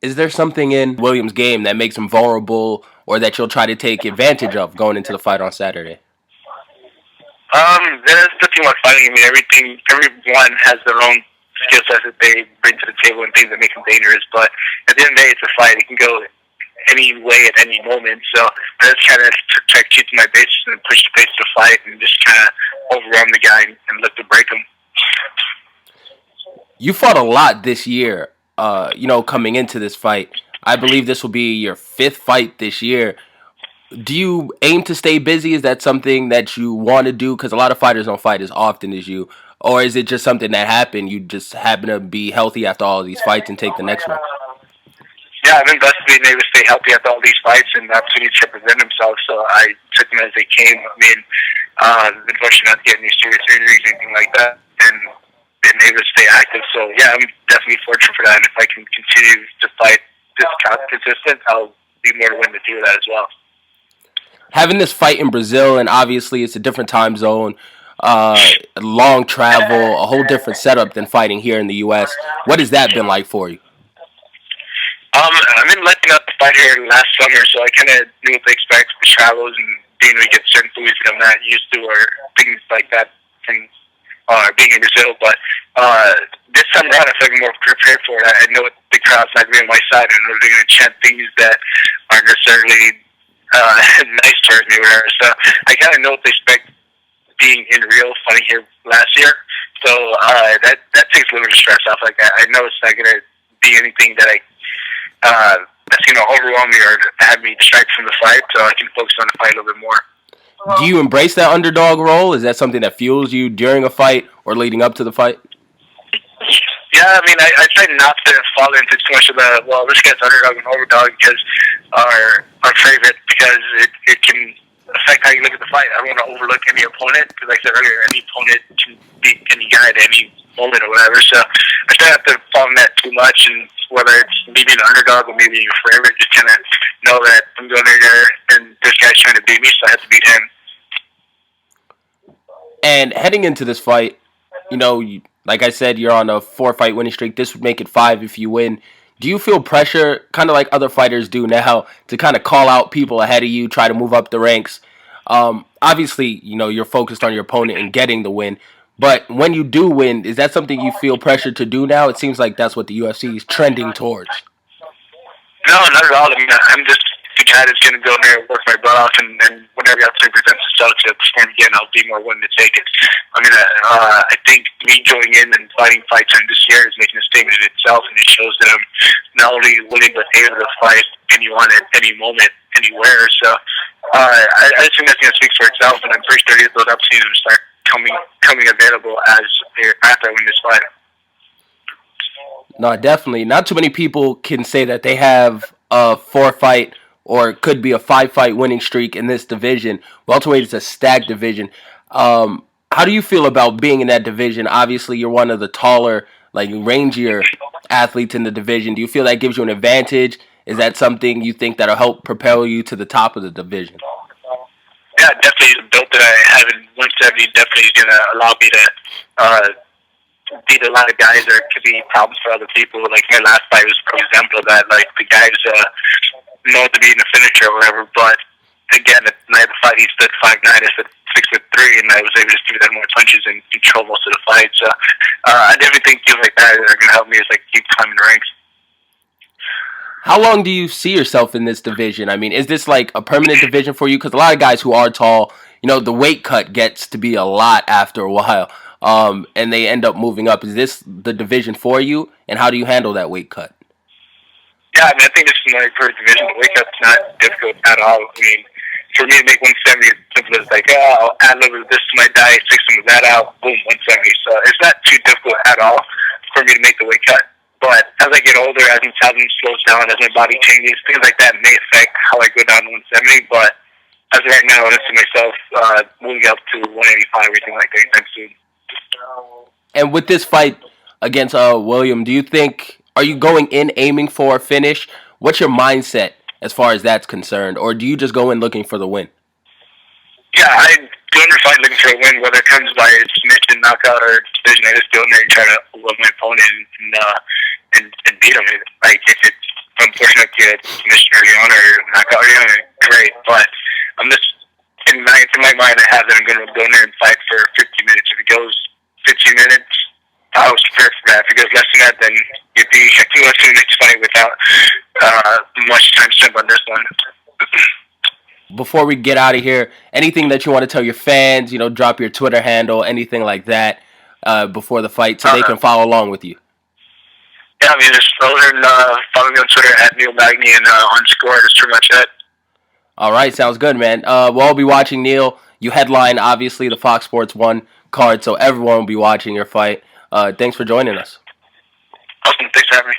Is there something in Williams' game that makes him vulnerable or that you'll try to take advantage of going into the fight on Saturday? There's the thing about fighting. I mean, everyone has their own skill sets that they bring to the table and things that make them dangerous. But at the end of the day, it's a fight. It can go any way at any moment. So I just kind of try to keep my base and push the pace of the fight and just kind of overwhelm the guy and look to break him. You fought a lot this year, coming into this fight. I believe this will be your 5th fight this year. Do you aim to stay busy? Is that something that you want to do? Because a lot of fighters don't fight as often as you. Or is it just something that happened? You just happen to be healthy after all of these fights and take the next one? Yeah, I've been blessed to be able to stay healthy after all these fights and the opportunity to represent himself. So I took them as they came. I mean, been fortunate not to get any serious injuries, anything like that, and been able to stay active. So yeah, I'm definitely fortunate for that. And if I can continue to fight this consistent, I'll be more willing to do that as well. Having this fight in Brazil, and obviously it's a different time zone, long travel, a whole different setup than fighting here in the U.S. What has that been like for you? I've been letting up the fight here last summer, so I kind of knew what to expect with travels and being able to get certain foods that I'm not used to or things like that from being in Brazil. But this time around, I feel like I'm more prepared for it. I know the crowd's not going to be on my side, and they're going to chant things that aren't necessarily nice towards me or whatever. So I kind of know what to expect being in Rio, fighting here last year. So that takes a little bit of stress off. Like I know it's not going to be anything that that's going to overwhelm me or have me distracted from the fight, so I can focus on the fight a little bit more. Do you embrace that underdog role? Is that something that fuels you during a fight or leading up to the fight? Yeah, I mean, I try not to fall into too much of the, well, this guy's underdog and overdog because our favorite, because it can affect how you look at the fight. I don't want to overlook any opponent, because like I said earlier, any opponent can beat any guy at any moment or whatever. So I try not to fall in that too much, and whether it's me being an underdog or me being a favorite, just kind of know that I'm going there and this guy's trying to beat me, so I have to beat him. And heading into this fight, like I said, you're on a 4-fight winning streak. This would make it 5 if you win. Do you feel pressure, kind of like other fighters do now, to kind of call out people ahead of you, try to move up the ranks? Obviously, you're focused on your opponent and getting the win. But when you do win, is that something you feel pressure to do now? It seems like that's what the UFC is trending towards. No, not at all. I mean, I'm just the guy that's going to go in there and work my butt off, and whenever the opportunity presents itself to perform again, I'll be more willing to take it. I mean, I think me going in and fighting fights in this year is making a statement in itself, and it shows that I'm not only willing but able to fight anyone at any moment, anywhere. So I just think that's going to speak for itself, and I'm pretty sure those opportunities will start coming available after I win this fight. No, definitely. Not too many people can say that they have a 4-fight or it could be a 5-fight winning streak in this division. Welterweight is a stacked division. How do you feel about being in that division? Obviously, you're one of the taller, rangier athletes in the division. Do you feel that gives you an advantage? Is that something you think that'll help propel you to the top of the division? Yeah, definitely. The build that I have in 170 definitely is going to allow me to beat a lot of guys, or it could be problems for other people. Like my last fight was an example of that. Like the guys know to be in the finisher or whatever, but again, at the night of the fight, he stood 5'9", I stood 6'3", and I was able to just give that more punches and control most of the fight. So I definitely think things like that are going to help me as I keep climbing the ranks. How long do you see yourself in this division? I mean, is this like a permanent division for you? Because a lot of guys who are tall, the weight cut gets to be a lot after a while, and they end up moving up. Is this the division for you, and how do you handle that weight cut? Yeah, I mean, I think this is my first division. The weight cut's not difficult at all. I mean, for me to make 170, it's simple as like, I'll add a little bit of this to my diet, take some of that out, boom, 170. So it's not too difficult at all for me to make the weight cut. But as I get older, as metabolism slows down, as my body changes, things like that may affect how I go down to 170. But as of right now, I don't see myself moving up to 185 or anything like that anytime soon. And with this fight against William, do you think, are you going in aiming for a finish? What's your mindset as far as that's concerned? Or do you just go in looking for the win? Yeah, I go in the fight looking for a win, whether it comes by submission, knockout, or decision. I just go in there and try to love my opponent and beat him. Like, if it's gonna get finished early on or knock out early on, great. But I'm just in my mind, I have that I'm gonna go in there and fight for 50 minutes. If it goes 15 minutes, I was prepared for that. If it goes less than that, then you'd be going to the next fight without much time spent on this one. Before we get out of here, anything that you want to tell your fans, drop your Twitter handle, anything like that, before the fight so they can follow along with you? Yeah, I mean, just follow me on Twitter at Neil Magny and _. That's pretty much it. All right, sounds good, man. We'll all be watching Neil. You headline, obviously, the Fox Sports 1 card, so everyone will be watching your fight. Thanks for joining us. Awesome. Thanks for having me.